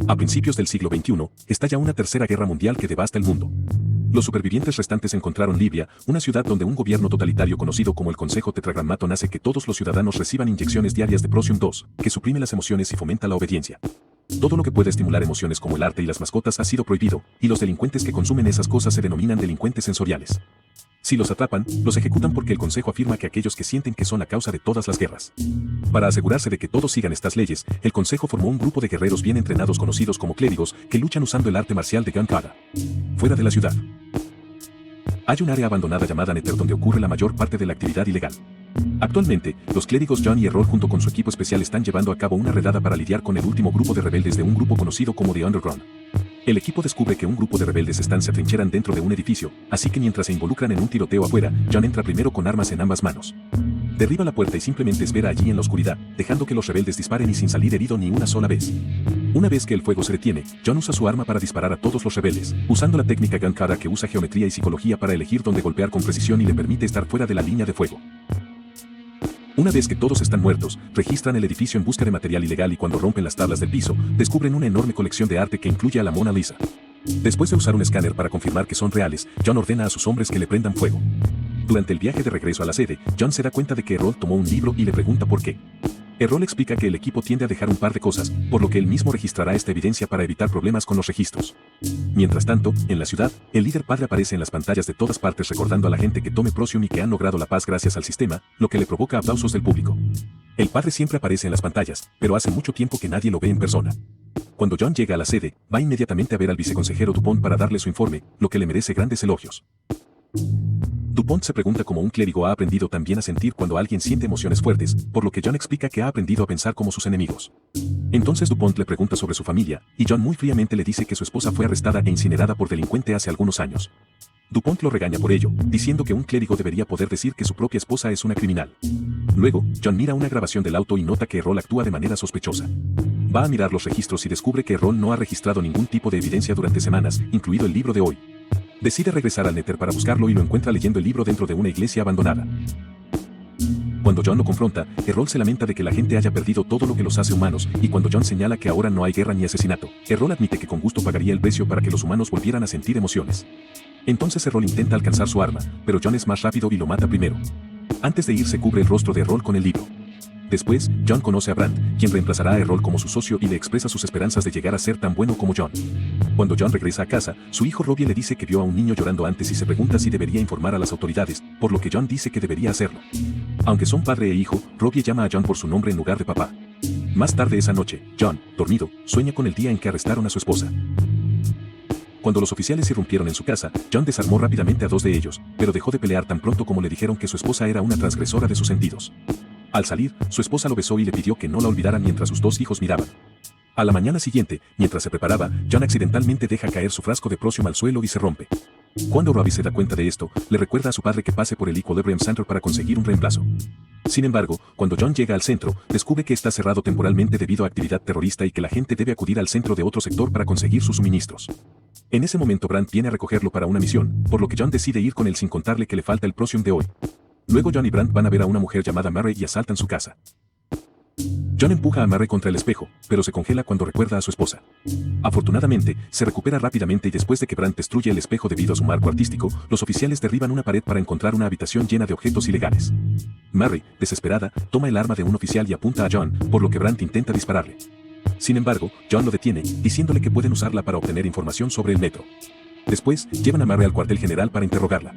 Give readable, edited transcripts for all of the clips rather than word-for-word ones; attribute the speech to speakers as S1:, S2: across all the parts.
S1: A principios del siglo XXI, estalla una tercera guerra mundial que devasta el mundo. Los supervivientes restantes encontraron Libia, una ciudad donde un gobierno totalitario conocido como el Consejo Tetragrammaton hace que todos los ciudadanos reciban inyecciones diarias de Prosium 2, que suprime las emociones y fomenta la obediencia. Todo lo que puede estimular emociones como el arte y las mascotas ha sido prohibido, y los delincuentes que consumen esas cosas se denominan delincuentes sensoriales. Si los atrapan, los ejecutan porque el Consejo afirma que aquellos que sienten que son la causa de todas las guerras. Para asegurarse de que todos sigan estas leyes, el Consejo formó un grupo de guerreros bien entrenados conocidos como clérigos que luchan usando el arte marcial de Gun Kata. Fuera de la ciudad, hay un área abandonada llamada Nether donde ocurre la mayor parte de la actividad ilegal. Actualmente, los clérigos John y Errol junto con su equipo especial están llevando a cabo una redada para lidiar con el último grupo de rebeldes de un grupo conocido como The Underground. El equipo descubre que un grupo de rebeldes se atrincheran dentro de un edificio, así que mientras se involucran en un tiroteo afuera, John entra primero con armas en ambas manos. Derriba la puerta y simplemente espera allí en la oscuridad, dejando que los rebeldes disparen y sin salir herido ni una sola vez. Una vez que el fuego se detiene, John usa su arma para disparar a todos los rebeldes, usando la técnica Gun Kata que usa geometría y psicología para elegir dónde golpear con precisión y le permite estar fuera de la línea de fuego. Una vez que todos están muertos, registran el edificio en busca de material ilegal y cuando rompen las tablas del piso, descubren una enorme colección de arte que incluye a la Mona Lisa. Después de usar un escáner para confirmar que son reales, John ordena a sus hombres que le prendan fuego. Durante el viaje de regreso a la sede, John se da cuenta de que Errol tomó un libro y le pregunta por qué. Errol explica que el equipo tiende a dejar un par de cosas, por lo que él mismo registrará esta evidencia para evitar problemas con los registros. Mientras tanto, en la ciudad, el líder padre aparece en las pantallas de todas partes recordando a la gente que tome Prosium y que han logrado la paz gracias al sistema, lo que le provoca aplausos del público. El padre siempre aparece en las pantallas, pero hace mucho tiempo que nadie lo ve en persona. Cuando John llega a la sede, va inmediatamente a ver al viceconsejero Dupont para darle su informe, lo que le merece grandes elogios. Dupont se pregunta cómo un clérigo ha aprendido también a sentir cuando alguien siente emociones fuertes, por lo que John explica que ha aprendido a pensar como sus enemigos. Entonces Dupont le pregunta sobre su familia, y John muy fríamente le dice que su esposa fue arrestada e incinerada por delincuente hace algunos años. Dupont lo regaña por ello, diciendo que un clérigo debería poder decir que su propia esposa es una criminal. Luego, John mira una grabación del auto y nota que Errol actúa de manera sospechosa. Va a mirar los registros y descubre que Errol no ha registrado ningún tipo de evidencia durante semanas, incluido el libro de hoy. Decide regresar al Nether para buscarlo y lo encuentra leyendo el libro dentro de una iglesia abandonada. Cuando John lo confronta, Errol se lamenta de que la gente haya perdido todo lo que los hace humanos, y cuando John señala que ahora no hay guerra ni asesinato, Errol admite que con gusto pagaría el precio para que los humanos volvieran a sentir emociones. Entonces Errol intenta alcanzar su arma, pero John es más rápido y lo mata primero. Antes de irse cubre el rostro de Errol con el libro. Después, John conoce a Brandt, quien reemplazará a Errol como su socio y le expresa sus esperanzas de llegar a ser tan bueno como John. Cuando John regresa a casa, su hijo Robbie le dice que vio a un niño llorando antes y se pregunta si debería informar a las autoridades, por lo que John dice que debería hacerlo. Aunque son padre e hijo, Robbie llama a John por su nombre en lugar de papá. Más tarde esa noche, John, dormido, sueña con el día en que arrestaron a su esposa. Cuando los oficiales irrumpieron en su casa, John desarmó rápidamente a dos de ellos, pero dejó de pelear tan pronto como le dijeron que su esposa era una transgresora de sus sentidos. Al salir, su esposa lo besó y le pidió que no la olvidara mientras sus dos hijos miraban. A la mañana siguiente, mientras se preparaba, John accidentalmente deja caer su frasco de Prosium al suelo y se rompe. Cuando Robbie se da cuenta de esto, le recuerda a su padre que pase por el Equilibrium Center para conseguir un reemplazo. Sin embargo, cuando John llega al centro, descubre que está cerrado temporalmente debido a actividad terrorista y que la gente debe acudir al centro de otro sector para conseguir sus suministros. En ese momento Brandt viene a recogerlo para una misión, por lo que John decide ir con él sin contarle que le falta el Prosium de hoy. Luego John y Brandt van a ver a una mujer llamada Murray y asaltan su casa. John empuja a Murray contra el espejo, pero se congela cuando recuerda a su esposa. Afortunadamente, se recupera rápidamente y después de que Brandt destruye el espejo debido a su marco artístico, los oficiales derriban una pared para encontrar una habitación llena de objetos ilegales. Murray, desesperada, toma el arma de un oficial y apunta a John, por lo que Brandt intenta dispararle. Sin embargo, John lo detiene, diciéndole que pueden usarla para obtener información sobre el metro. Después, llevan a Murray al cuartel general para interrogarla.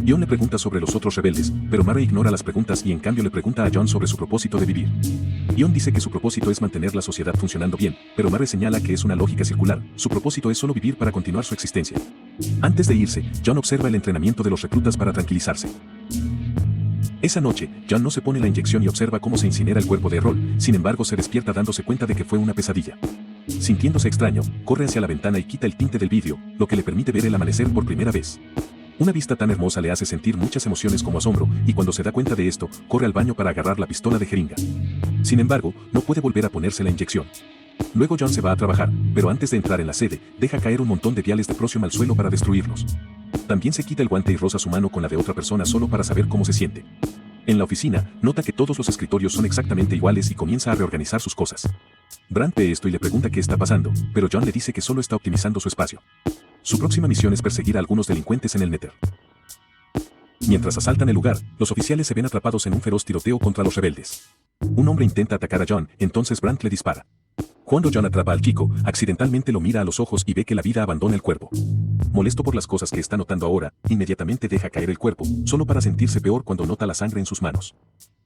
S1: John le pregunta sobre los otros rebeldes, pero Murray ignora las preguntas y en cambio le pregunta a John sobre su propósito de vivir. John dice que su propósito es mantener la sociedad funcionando bien, pero Murray señala que es una lógica circular, su propósito es solo vivir para continuar su existencia. Antes de irse, John observa el entrenamiento de los reclutas para tranquilizarse. Esa noche, John no se pone la inyección y observa cómo se incinera el cuerpo de Errol, sin embargo se despierta dándose cuenta de que fue una pesadilla. Sintiéndose extraño, corre hacia la ventana y quita el tinte del vidrio, lo que le permite ver el amanecer por primera vez. Una vista tan hermosa le hace sentir muchas emociones como asombro, y cuando se da cuenta de esto, corre al baño para agarrar la pistola de jeringa. Sin embargo, no puede volver a ponerse la inyección. Luego John se va a trabajar, pero antes de entrar en la sede, deja caer un montón de viales de Prosium al suelo para destruirlos. También se quita el guante y roza su mano con la de otra persona solo para saber cómo se siente. En la oficina, nota que todos los escritorios son exactamente iguales y comienza a reorganizar sus cosas. Brandt ve esto y le pregunta qué está pasando, pero John le dice que solo está optimizando su espacio. Su próxima misión es perseguir a algunos delincuentes en el Nether. Mientras asaltan el lugar, los oficiales se ven atrapados en un feroz tiroteo contra los rebeldes. Un hombre intenta atacar a John, entonces Brandt le dispara. Cuando John atrapa al chico, accidentalmente lo mira a los ojos y ve que la vida abandona el cuerpo. Molesto por las cosas que está notando ahora, inmediatamente deja caer el cuerpo, solo para sentirse peor cuando nota la sangre en sus manos.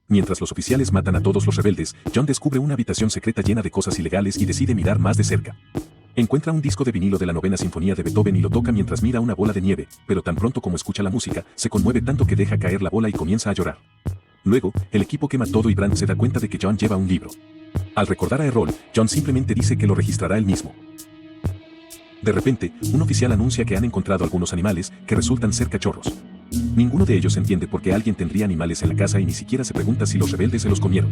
S1: Mientras los oficiales matan a todos los rebeldes, John descubre una habitación secreta llena de cosas ilegales y decide mirar más de cerca. Encuentra un disco de vinilo de la Novena Sinfonía de Beethoven y lo toca mientras mira una bola de nieve, pero tan pronto como escucha la música, se conmueve tanto que deja caer la bola y comienza a llorar. Luego, el equipo quema todo y Brandt se da cuenta de que John lleva un libro. Al recordar a Errol, John simplemente dice que lo registrará él mismo. De repente, un oficial anuncia que han encontrado algunos animales que resultan ser cachorros. Ninguno de ellos entiende por qué alguien tendría animales en la casa y ni siquiera se pregunta si los rebeldes se los comieron.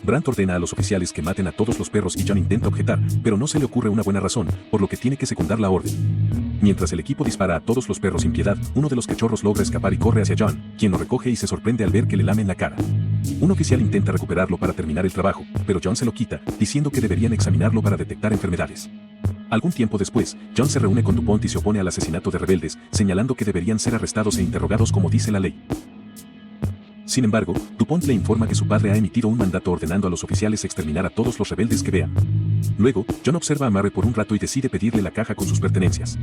S1: Brandt ordena a los oficiales que maten a todos los perros y John intenta objetar, pero no se le ocurre una buena razón, por lo que tiene que secundar la orden. Mientras el equipo dispara a todos los perros sin piedad, uno de los cachorros logra escapar y corre hacia John, quien lo recoge y se sorprende al ver que le lamen la cara. Un oficial intenta recuperarlo para terminar el trabajo, pero John se lo quita, diciendo que deberían examinarlo para detectar enfermedades. Algún tiempo después, John se reúne con DuPont y se opone al asesinato de rebeldes, señalando que deberían ser arrestados e interrogados como dice la ley. Sin embargo, DuPont le informa que su padre ha emitido un mandato ordenando a los oficiales exterminar a todos los rebeldes que vean. Luego, John observa a Murray por un rato y decide pedirle la caja con sus pertenencias.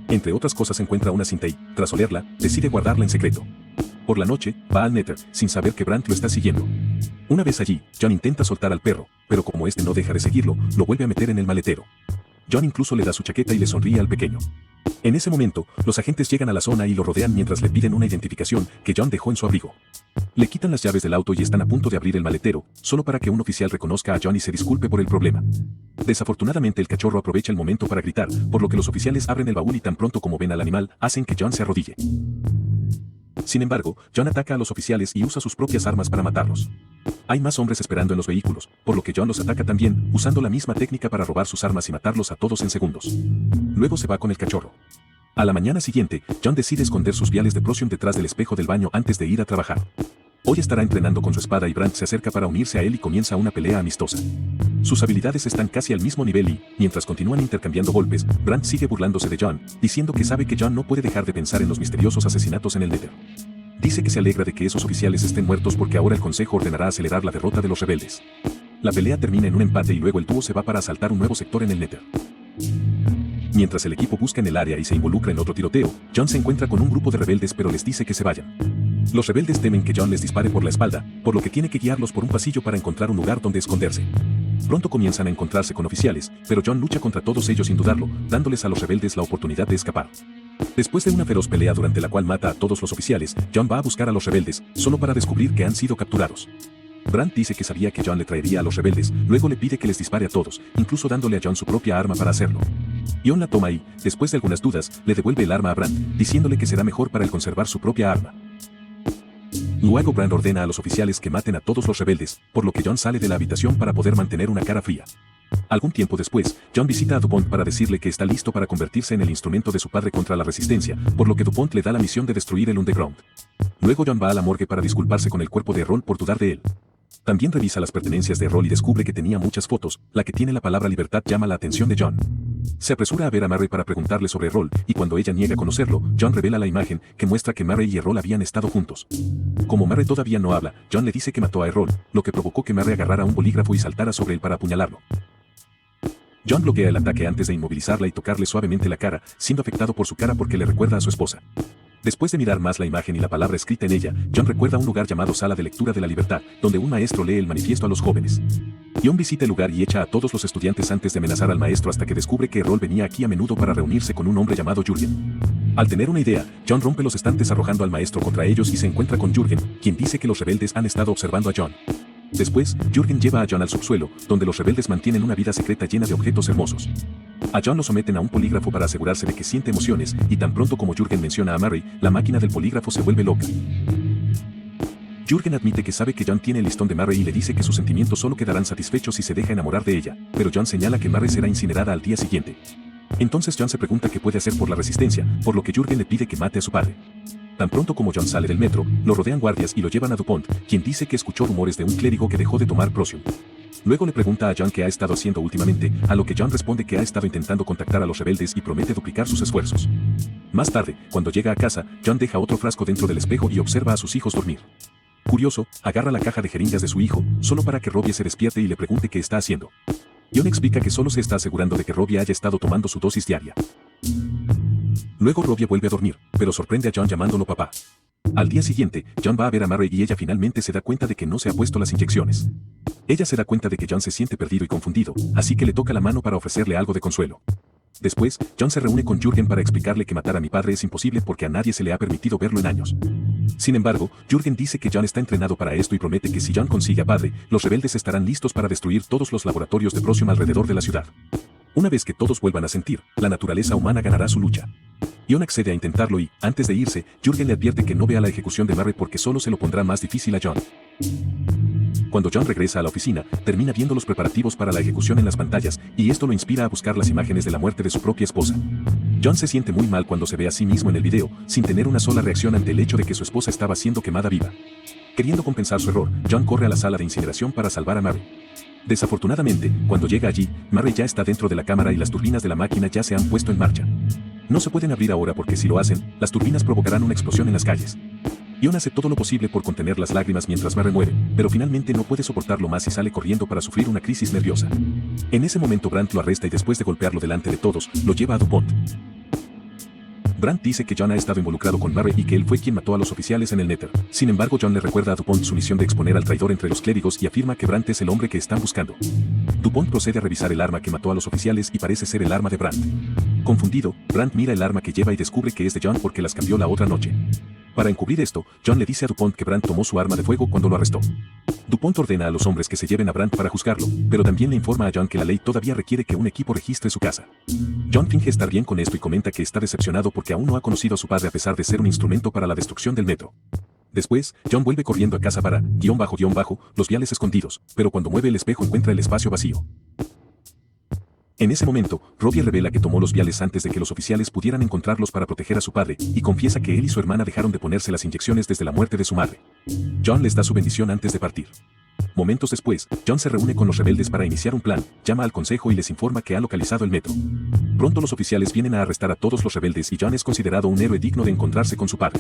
S1: Entre otras cosas encuentra una cinta y, tras olerla, decide guardarla en secreto. Por la noche, va al Nether, sin saber que Brandt lo está siguiendo. Una vez allí, John intenta soltar al perro, pero como este no deja de seguirlo, lo vuelve a meter en el maletero. John incluso le da su chaqueta y le sonríe al pequeño. En ese momento, los agentes llegan a la zona y lo rodean mientras le piden una identificación que John dejó en su abrigo. Le quitan las llaves del auto y están a punto de abrir el maletero, solo para que un oficial reconozca a John y se disculpe por el problema. Desafortunadamente el cachorro aprovecha el momento para gritar, por lo que los oficiales abren el baúl y tan pronto como ven al animal, hacen que John se arrodille. Sin embargo, John ataca a los oficiales y usa sus propias armas para matarlos. Hay más hombres esperando en los vehículos, por lo que John los ataca también, usando la misma técnica para robar sus armas y matarlos a todos en segundos. Luego se va con el cachorro. A la mañana siguiente, John decide esconder sus viales de Prosium detrás del espejo del baño antes de ir a trabajar. Hoy estará entrenando con su espada y Brandt se acerca para unirse a él y comienza una pelea amistosa. Sus habilidades están casi al mismo nivel y, mientras continúan intercambiando golpes, Brandt sigue burlándose de John, diciendo que sabe que John no puede dejar de pensar en los misteriosos asesinatos en el Nether. Dice que se alegra de que esos oficiales estén muertos porque ahora el consejo ordenará acelerar la derrota de los rebeldes. La pelea termina en un empate y luego el dúo se va para asaltar un nuevo sector en el Nether. Mientras el equipo busca en el área y se involucra en otro tiroteo, John se encuentra con un grupo de rebeldes pero les dice que se vayan. Los rebeldes temen que John les dispare por la espalda, por lo que tiene que guiarlos por un pasillo para encontrar un lugar donde esconderse. Pronto comienzan a encontrarse con oficiales, pero John lucha contra todos ellos sin dudarlo, dándoles a los rebeldes la oportunidad de escapar. Después de una feroz pelea durante la cual mata a todos los oficiales, John va a buscar a los rebeldes, solo para descubrir que han sido capturados. Brandt dice que sabía que John le traería a los rebeldes, luego le pide que les dispare a todos, incluso dándole a John su propia arma para hacerlo. John la toma y, después de algunas dudas, le devuelve el arma a Brandt, diciéndole que será mejor para él conservar su propia arma. Luego Brandt ordena a los oficiales que maten a todos los rebeldes, por lo que John sale de la habitación para poder mantener una cara fría. Algún tiempo después, John visita a DuPont para decirle que está listo para convertirse en el instrumento de su padre contra la resistencia, por lo que DuPont le da la misión de destruir el Underground. Luego John va a la morgue para disculparse con el cuerpo de Errol por dudar de él. También revisa las pertenencias de Errol y descubre que tenía muchas fotos, la que tiene la palabra libertad llama la atención de John. Se apresura a ver a Murray para preguntarle sobre Errol, y cuando ella niega conocerlo, John revela la imagen, que muestra que Murray y Errol habían estado juntos. Como Murray todavía no habla, John le dice que mató a Errol, lo que provocó que Murray agarrara un bolígrafo y saltara sobre él para apuñalarlo. John bloquea el ataque antes de inmovilizarla y tocarle suavemente la cara, siendo afectado por su cara porque le recuerda a su esposa. Después de mirar más la imagen y la palabra escrita en ella, John recuerda un lugar llamado Sala de Lectura de la Libertad, donde un maestro lee el manifiesto a los jóvenes. John visita el lugar y echa a todos los estudiantes antes de amenazar al maestro hasta que descubre que Errol venía aquí a menudo para reunirse con un hombre llamado Jürgen. Al tener una idea, John rompe los estantes arrojando al maestro contra ellos y se encuentra con Jürgen, quien dice que los rebeldes han estado observando a John. Después, Jürgen lleva a John al subsuelo, donde los rebeldes mantienen una vida secreta llena de objetos hermosos. A John lo someten a un polígrafo para asegurarse de que siente emociones, y tan pronto como Jürgen menciona a Murray, la máquina del polígrafo se vuelve loca. Jürgen admite que sabe que John tiene el listón de Murray y le dice que sus sentimientos solo quedarán satisfechos si se deja enamorar de ella, pero John señala que Murray será incinerada al día siguiente. Entonces John se pregunta qué puede hacer por la resistencia, por lo que Jürgen le pide que mate a su padre. Tan pronto como John sale del metro, lo rodean guardias y lo llevan a DuPont, quien dice que escuchó rumores de un clérigo que dejó de tomar Prosium. Luego le pregunta a John qué ha estado haciendo últimamente, a lo que John responde que ha estado intentando contactar a los rebeldes y promete duplicar sus esfuerzos. Más tarde, cuando llega a casa, John deja otro frasco dentro del espejo y observa a sus hijos dormir. Curioso, agarra la caja de jeringas de su hijo, solo para que Robbie se despierte y le pregunte qué está haciendo. John explica que solo se está asegurando de que Robbie haya estado tomando su dosis diaria. Luego Robbie vuelve a dormir, pero sorprende a John llamándolo papá. Al día siguiente, John va a ver a Murray y ella finalmente se da cuenta de que no se ha puesto las inyecciones. Ella se da cuenta de que John se siente perdido y confundido, así que le toca la mano para ofrecerle algo de consuelo. Después, John se reúne con Jürgen para explicarle que matar a mi padre es imposible porque a nadie se le ha permitido verlo en años. Sin embargo, Jürgen dice que John está entrenado para esto y promete que si John consigue a padre, los rebeldes estarán listos para destruir todos los laboratorios de Prosium alrededor de la ciudad. Una vez que todos vuelvan a sentir, la naturaleza humana ganará su lucha. John accede a intentarlo y, antes de irse, Jürgen le advierte que no vea la ejecución de Murray porque solo se lo pondrá más difícil a John. Cuando John regresa a la oficina, termina viendo los preparativos para la ejecución en las pantallas, y esto lo inspira a buscar las imágenes de la muerte de su propia esposa. John se siente muy mal cuando se ve a sí mismo en el video, sin tener una sola reacción ante el hecho de que su esposa estaba siendo quemada viva. Queriendo compensar su error, John corre a la sala de incineración para salvar a Murray. Desafortunadamente, cuando llega allí, Murray ya está dentro de la cámara y las turbinas de la máquina ya se han puesto en marcha. No se pueden abrir ahora porque si lo hacen, las turbinas provocarán una explosión en las calles. John hace todo lo posible por contener las lágrimas mientras Murray muere, pero finalmente no puede soportarlo más y sale corriendo para sufrir una crisis nerviosa. En ese momento Brandt lo arresta y después de golpearlo delante de todos, lo lleva a DuPont. Brandt dice que John ha estado involucrado con Murray y que él fue quien mató a los oficiales en el Nether. Sin embargo, John le recuerda a DuPont su misión de exponer al traidor entre los clérigos y afirma que Brandt es el hombre que están buscando. DuPont procede a revisar el arma que mató a los oficiales y parece ser el arma de Brandt. Confundido, Brandt mira el arma que lleva y descubre que es de John porque las cambió la otra noche. Para encubrir esto, John le dice a DuPont que Brandt tomó su arma de fuego cuando lo arrestó. DuPont ordena a los hombres que se lleven a Brandt para juzgarlo, pero también le informa a John que la ley todavía requiere que un equipo registre su casa. John finge estar bien con esto y comenta que está decepcionado porque aún no ha conocido a su padre a pesar de ser un instrumento para la destrucción del metro. Después, John vuelve corriendo a casa para, los viales escondidos, pero cuando mueve el espejo encuentra el espacio vacío. En ese momento, Robbie revela que tomó los viales antes de que los oficiales pudieran encontrarlos para proteger a su padre, y confiesa que él y su hermana dejaron de ponerse las inyecciones desde la muerte de su madre. John les da su bendición antes de partir. Momentos después, John se reúne con los rebeldes para iniciar un plan, llama al consejo y les informa que ha localizado el metro. Pronto los oficiales vienen a arrestar a todos los rebeldes y John es considerado un héroe digno de encontrarse con su padre.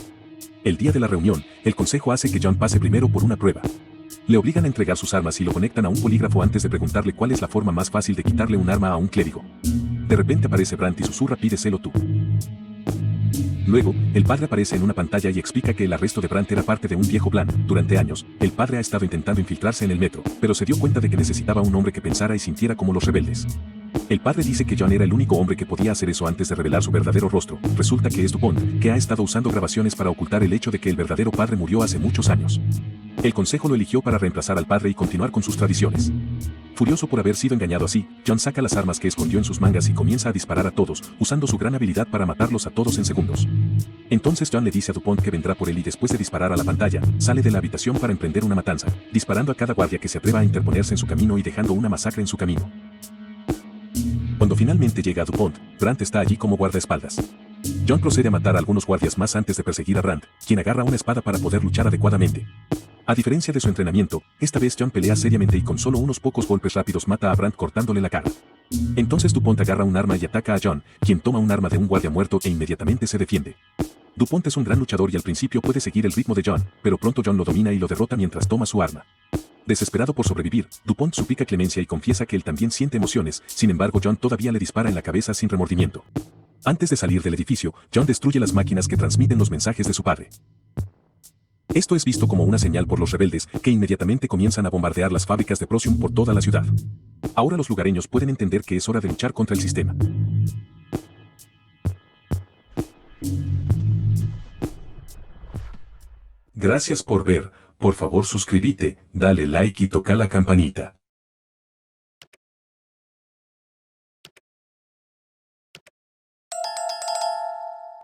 S1: El día de la reunión, el consejo hace que John pase primero por una prueba. Le obligan a entregar sus armas y lo conectan a un polígrafo antes de preguntarle cuál es la forma más fácil de quitarle un arma a un clérigo. De repente aparece Brandt y susurra pídeselo tú. Luego, el padre aparece en una pantalla y explica que el arresto de Brandt era parte de un viejo plan. Durante años, el padre ha estado intentando infiltrarse en el metro, pero se dio cuenta de que necesitaba un hombre que pensara y sintiera como los rebeldes. El padre dice que John era el único hombre que podía hacer eso antes de revelar su verdadero rostro. Resulta que es DuPont, que ha estado usando grabaciones para ocultar el hecho de que el verdadero padre murió hace muchos años. El consejo lo eligió para reemplazar al padre y continuar con sus tradiciones. Furioso por haber sido engañado así, John saca las armas que escondió en sus mangas y comienza a disparar a todos, usando su gran habilidad para matarlos a todos en segundos. Entonces John le dice a DuPont que vendrá por él y después de disparar a la pantalla, sale de la habitación para emprender una matanza, disparando a cada guardia que se atreva a interponerse en su camino y dejando una masacre en su camino. Cuando finalmente llega a DuPont, Brandt está allí como guardaespaldas. John procede a matar a algunos guardias más antes de perseguir a Brandt, quien agarra una espada para poder luchar adecuadamente. A diferencia de su entrenamiento, esta vez John pelea seriamente y con solo unos pocos golpes rápidos mata a Brandt cortándole la cara. Entonces DuPont agarra un arma y ataca a John, quien toma un arma de un guardia muerto e inmediatamente se defiende. DuPont es un gran luchador y al principio puede seguir el ritmo de John, pero pronto John lo domina y lo derrota mientras toma su arma. Desesperado por sobrevivir, DuPont suplica clemencia y confiesa que él también siente emociones, sin embargo John todavía le dispara en la cabeza sin remordimiento. Antes de salir del edificio, John destruye las máquinas que transmiten los mensajes de su padre. Esto es visto como una señal por los rebeldes, que inmediatamente comienzan a bombardear las fábricas de Prosium por toda la ciudad. Ahora los lugareños pueden entender que es hora de luchar contra el sistema.
S2: Gracias por ver, por favor suscríbete, dale like y toca la campanita.